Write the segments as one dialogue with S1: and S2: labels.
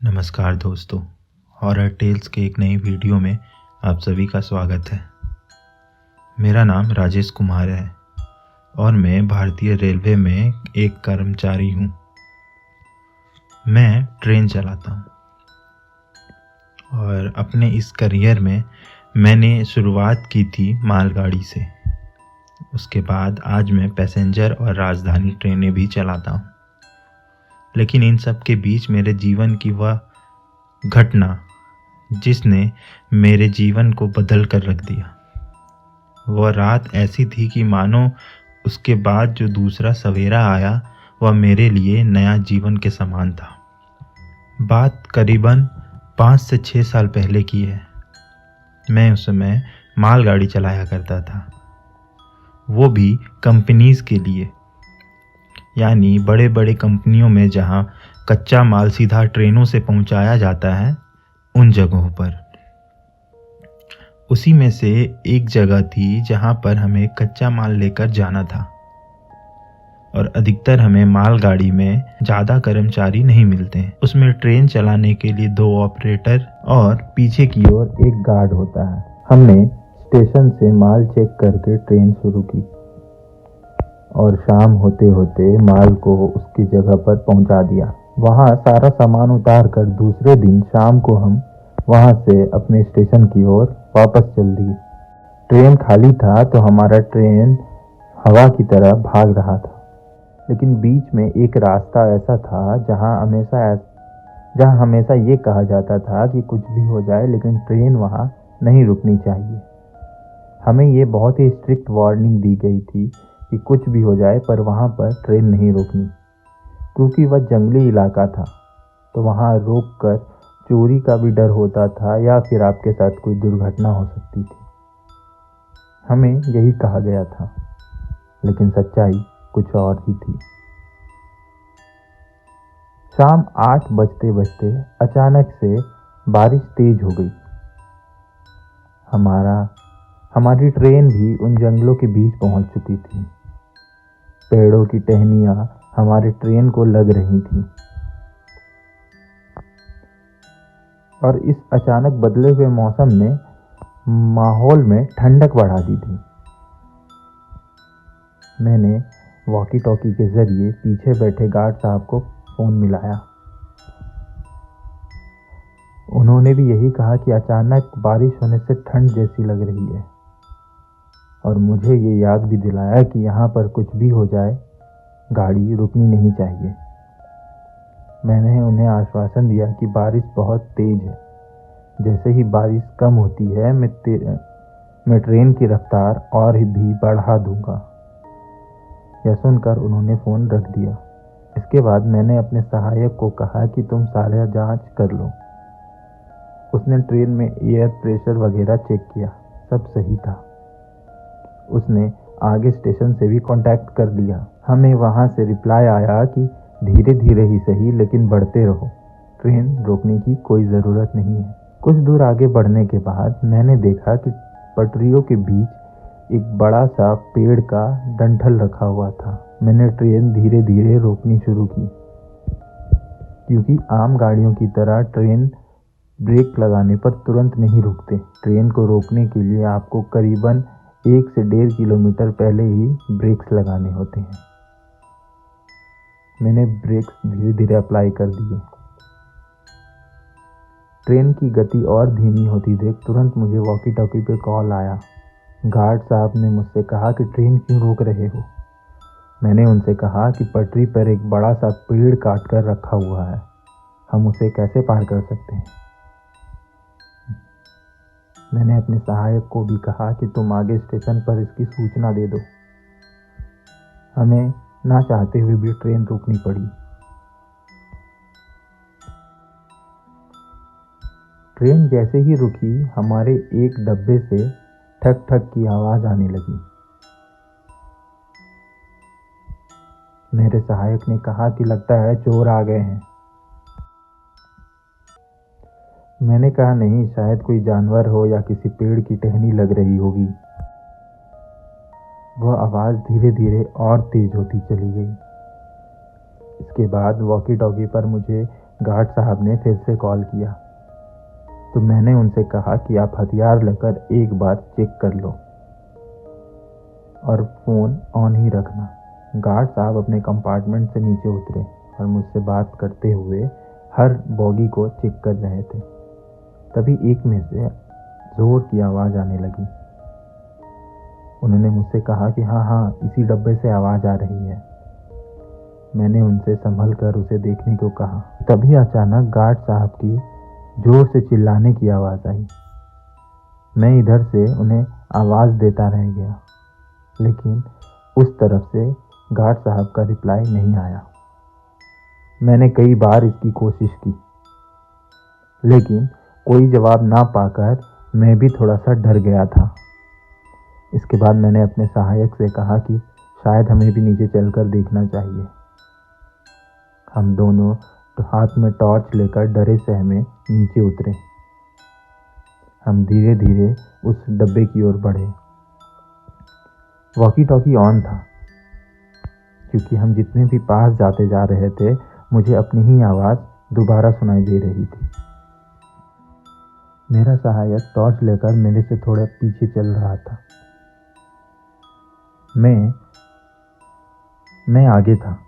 S1: नमस्कार दोस्तों, horror tales के एक नई वीडियो में आप सभी का स्वागत है। मेरा नाम राजेश कुमार है और मैं भारतीय रेलवे में एक कर्मचारी हूँ। मैं ट्रेन चलाता हूँ और अपने इस करियर में मैंने शुरुआत की थी मालगाड़ी से। उसके बाद आज मैं पैसेंजर और राजधानी ट्रेनें भी चलाता हूँ। लेकिन इन सब के बीच मेरे जीवन की वह घटना जिसने मेरे जीवन को बदल कर रख दिया, वह रात ऐसी थी कि मानो उसके बाद जो दूसरा सवेरा आया वह मेरे लिए नया जीवन के समान था। बात करीबन 5 से 6 साल पहले की है। मैं उस समय मालगाड़ी चलाया करता था, वो भी कंपनीज के लिए, यानी बड़े बड़े कंपनियों में जहाँ कच्चा माल सीधा ट्रेनों से पहुँचाया जाता है, उन जगहों पर। उसी में से एक जगह थी जहाँ पर हमें कच्चा माल लेकर जाना था और अधिकतर हमें मालगाड़ी में ज़्यादा कर्मचारी नहीं मिलते हैं। उसमें ट्रेन चलाने के लिए 2 ऑपरेटर और पीछे की ओर एक गार्ड होता है। हमने स्टेशन से माल चेक करके ट्रेन शुरू की और शाम होते होते माल को उसकी जगह पर पहुंचा दिया। वहां सारा सामान उतार कर दूसरे दिन शाम को हम वहां से अपने स्टेशन की ओर वापस चल दिए। ट्रेन खाली था तो हमारा ट्रेन हवा की तरह भाग रहा था, लेकिन बीच में एक रास्ता ऐसा था जहां हमेशा ये कहा जाता था कि कुछ भी हो जाए लेकिन ट्रेन वहां नहीं रुकनी चाहिए। हमें ये बहुत ही स्ट्रिक्ट वार्निंग दी गई थी कि कुछ भी हो जाए पर वहाँ पर ट्रेन नहीं रोकनी, क्योंकि वह जंगली इलाका था तो वहाँ रोककर चोरी का भी डर होता था या फिर आपके साथ कोई दुर्घटना हो सकती थी। हमें यही कहा गया था, लेकिन सच्चाई कुछ और ही थी। शाम 8 बजते बजते अचानक से बारिश तेज हो गई। हमारी ट्रेन भी उन जंगलों के बीच पहुंच चुकी थी। पेड़ों की टहनियां हमारे ट्रेन को लग रही थी और इस अचानक बदले हुए मौसम ने माहौल में ठंडक बढ़ा दी थी। मैंने वॉकी टॉकी के जरिए पीछे बैठे गार्ड साहब को फोन मिलाया। उन्होंने भी यही कहा कि अचानक बारिश होने से ठंड जैसी लग रही है और मुझे ये याद भी दिलाया कि यहाँ पर कुछ भी हो जाए गाड़ी रुकनी नहीं चाहिए। मैंने उन्हें आश्वासन दिया कि बारिश बहुत तेज है, जैसे ही बारिश कम होती है मैं ट्रेन की रफ्तार और भी बढ़ा दूंगा। यह सुनकर उन्होंने फ़ोन रख दिया। इसके बाद मैंने अपने सहायक को कहा कि तुम सारा जांच कर लो। उसने ट्रेन में एयर प्रेशर वगैरह चेक किया, सब सही था। उसने आगे स्टेशन से भी कांटेक्ट कर लिया। हमें वहां से रिप्लाई आया कि धीरे धीरे ही सही लेकिन बढ़ते रहो, ट्रेन रोकने की कोई ज़रूरत नहीं है। कुछ दूर आगे बढ़ने के बाद मैंने देखा कि पटरियों के बीच एक बड़ा सा पेड़ का डंठल रखा हुआ था। मैंने ट्रेन धीरे धीरे रोकनी शुरू की, क्योंकि आम गाड़ियों की तरह ट्रेन ब्रेक लगाने पर तुरंत नहीं रुकते। ट्रेन को रोकने के लिए आपको करीबन 1 से 1.5 किलोमीटर पहले ही ब्रेक्स लगाने होते हैं। मैंने ब्रेक्स धीरे धीरे अप्लाई कर दिए। ट्रेन की गति और धीमी होती देख तुरंत मुझे वॉकी टॉकी पे कॉल आया। गार्ड साहब ने मुझसे कहा कि ट्रेन क्यों रोक रहे हो। मैंने उनसे कहा कि पटरी पर एक बड़ा सा पेड़ काट कर रखा हुआ है, हम उसे कैसे पार कर सकते हैं। मैंने अपने सहायक को भी कहा कि तुम आगे स्टेशन पर इसकी सूचना दे दो। हमें ना चाहते हुए भी ट्रेन रोकनी पड़ी। ट्रेन जैसे ही रुकी, हमारे एक डब्बे से ठक ठक की आवाज़ आने लगी। मेरे सहायक ने कहा कि लगता है चोर आ गए हैं। मैंने कहा नहीं, शायद कोई जानवर हो या किसी पेड़ की टहनी लग रही होगी। वह आवाज़ धीरे धीरे और तेज होती चली गई। इसके बाद वॉकी टॉकी पर मुझे गार्ड साहब ने फिर से कॉल किया तो मैंने उनसे कहा कि आप हथियार लेकर एक बार चेक कर लो और फ़ोन ऑन ही रखना। गार्ड साहब अपने कंपार्टमेंट से नीचे उतरे और मुझसे बात करते हुए हर बॉगी को चेक कर रहे थे। तभी एक में से ज़ोर की आवाज़ आने लगी। उन्होंने मुझसे कहा कि हाँ इसी डब्बे से आवाज़ आ रही है। मैंने उनसे संभल कर उसे देखने को कहा। तभी अचानक गार्ड साहब की जोर से चिल्लाने की आवाज़ आई। मैं इधर से उन्हें आवाज़ देता रह गया, लेकिन उस तरफ से गार्ड साहब का रिप्लाई नहीं आया। मैंने कई बार इसकी कोशिश की, लेकिन कोई जवाब ना पाकर मैं भी थोड़ा सा डर गया था। इसके बाद मैंने अपने सहायक से कहा कि शायद हमें भी नीचे चलकर देखना चाहिए। हम दोनों हाथ में टॉर्च लेकर डरे सहमे नीचे उतरे। हम धीरे धीरे उस डब्बे की ओर बढ़े। वॉकी टॉकी ऑन था, क्योंकि हम जितने भी पास जाते जा रहे थे मुझे अपनी ही आवाज़ दोबारा सुनाई दे रही थी। मेरा सहायक टॉर्च लेकर मेरे से थोड़ा पीछे चल रहा था। मैं आगे था।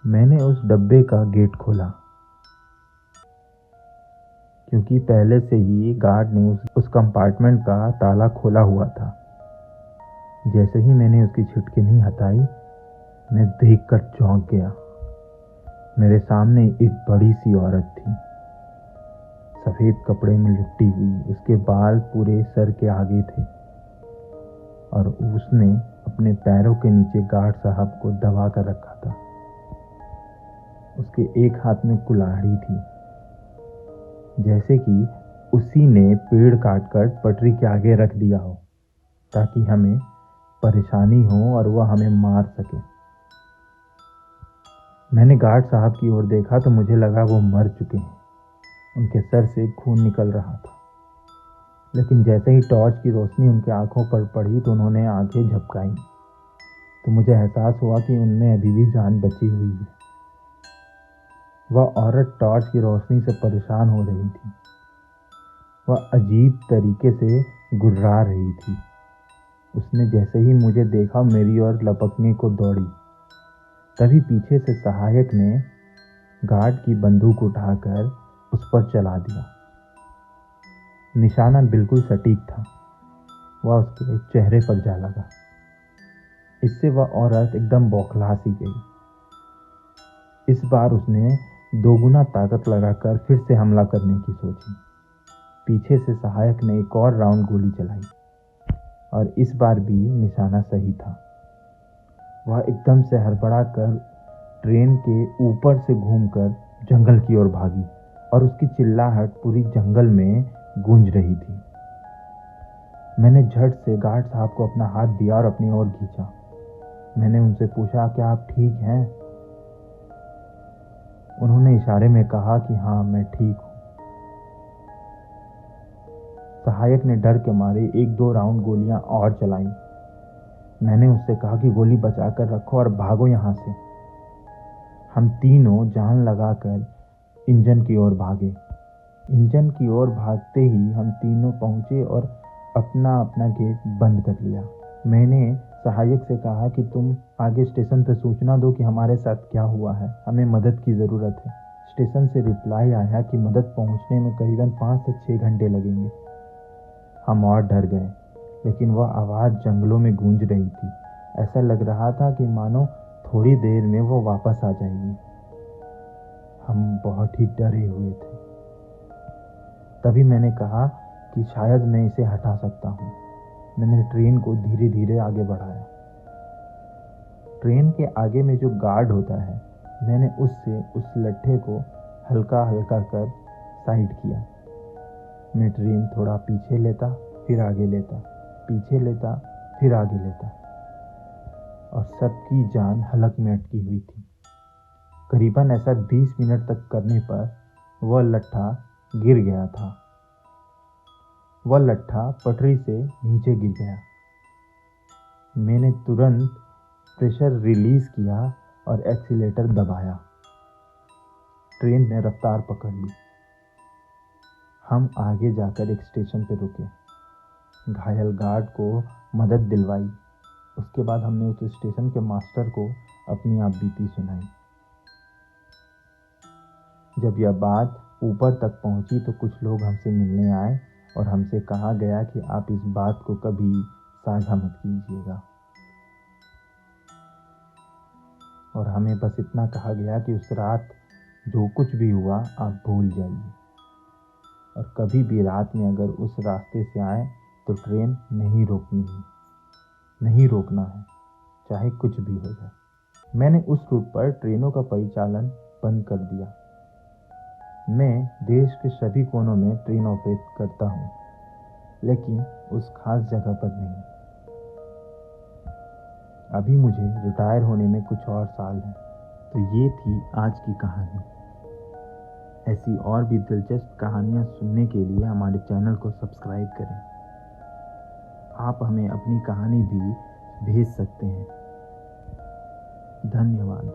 S1: मैंने उस डब्बे का गेट खोला, क्योंकि पहले से ही गार्ड ने उस कंपार्टमेंट का ताला खोला हुआ था। जैसे ही मैंने उसकी छिटकिनी हटाई, मैं देखकर चौंक गया। मेरे सामने एक बड़ी सी औरत थी, सफ़ेद कपड़े में लिपटी हुई। उसके बाल पूरे सर के आगे थे और उसने अपने पैरों के नीचे गार्ड साहब को दबा कर रखा था। उसके एक हाथ में कुल्हाड़ी थी, जैसे कि उसी ने पेड़ काटकर पटरी के आगे रख दिया हो ताकि हमें परेशानी हो और वह हमें मार सके। मैंने गार्ड साहब की ओर देखा तो मुझे लगा वो मर चुके हैं। उनके सर से खून निकल रहा था, लेकिन जैसे ही टॉर्च की रोशनी उनके आंखों पर पड़ी तो उन्होंने आंखें झपकाई तो मुझे एहसास हुआ कि उनमें अभी भी जान बची हुई है। वह औरत टॉर्च की रोशनी से परेशान हो रही थी। वह अजीब तरीके से गुर्रा रही थी। उसने जैसे ही मुझे देखा मेरी ओर लपकने को दौड़ी। तभी पीछे से सहायक ने गार्ड की बंदूक उठाकर उस पर चला दिया। निशाना बिल्कुल सटीक था। वह उसके चेहरे पर जा लगा। इससे वह औरत एकदम बौखला सी गई। इस बार उसने दोगुना ताकत लगाकर फिर से हमला करने की सोची। पीछे से सहायक ने एक और राउंड गोली चलाई और इस बार भी निशाना सही था। वह एकदम से हड़बड़ा कर ट्रेन के ऊपर से घूमकर जंगल की ओर भागी और उसकी चिल्लाहट पूरी जंगल में गूंज रही थी। मैंने झट से गार्ड साहब को अपना हाथ दिया और अपनी ओर खींचा। मैंने उनसे पूछा, क्या आप ठीक हैं? उन्होंने इशारे में कहा कि हाँ, मैं ठीक हूँ। सहायक ने डर के मारे एक दो राउंड गोलियां और चलाई। मैंने उससे कहा कि गोली बचाकर रखो और भागो यहाँ से। हम तीनों जान लगाकर इंजन की ओर भागे। इंजन की ओर भागते ही हम तीनों पहुंचे और अपना अपना गेट बंद कर लिया। मैंने सहायक से कहा कि तुम आगे स्टेशन पर सूचना दो कि हमारे साथ क्या हुआ है, हमें मदद की ज़रूरत है। स्टेशन से रिप्लाई आया कि मदद पहुंचने में करीबन 5 से 6 घंटे लगेंगे। हम और डर गए, लेकिन वह आवाज़ जंगलों में गूंज रही थी। ऐसा लग रहा था कि मानो थोड़ी देर में वो वापस आ जाएगी। हम बहुत ही डरे हुए थे। तभी मैंने कहा कि शायद मैं इसे हटा सकता हूँ। मैंने ट्रेन को धीरे धीरे आगे बढ़ाया। ट्रेन के आगे में जो गार्ड होता है, मैंने उससे उस लट्ठे को हल्का हल्का कर साइड किया। मैं ट्रेन थोड़ा पीछे लेता, फिर आगे लेता, पीछे लेता, फिर आगे लेता, और सबकी जान हलक में अटकी हुई थी। करीबन ऐसा 20 मिनट तक करने पर वह लट्ठा गिर गया था। वह लट्ठा पटरी से नीचे गिर गया। मैंने तुरंत प्रेशर रिलीज किया और एक्सीलेटर दबाया। ट्रेन ने रफ्तार पकड़ ली। हम आगे जाकर एक स्टेशन पर रुके, घायल गार्ड को मदद दिलवाई। उसके बाद हमने उस स्टेशन के मास्टर को अपनी आप बीती सुनाई। जब यह बात ऊपर तक पहुंची तो कुछ लोग हमसे मिलने आए और हमसे कहा गया कि आप इस बात को कभी साझा मत कीजिएगा, और हमें बस इतना कहा गया कि उस रात जो कुछ भी हुआ आप भूल जाइए, और कभी भी रात में अगर उस रास्ते से आए तो ट्रेन नहीं रोकनी है, नहीं रोकना है, चाहे कुछ भी हो जाए। मैंने उस रूट पर ट्रेनों का परिचालन बंद कर दिया। मैं देश के सभी कोनों में ट्रेन ऑपरेट करता हूँ, लेकिन उस खास जगह पर नहीं। अभी मुझे रिटायर होने में कुछ और साल हैं। तो ये थी आज की कहानी। ऐसी और भी दिलचस्प कहानियाँ सुनने के लिए हमारे चैनल को सब्सक्राइब करें। आप हमें अपनी कहानी भी भेज सकते हैं। धन्यवाद।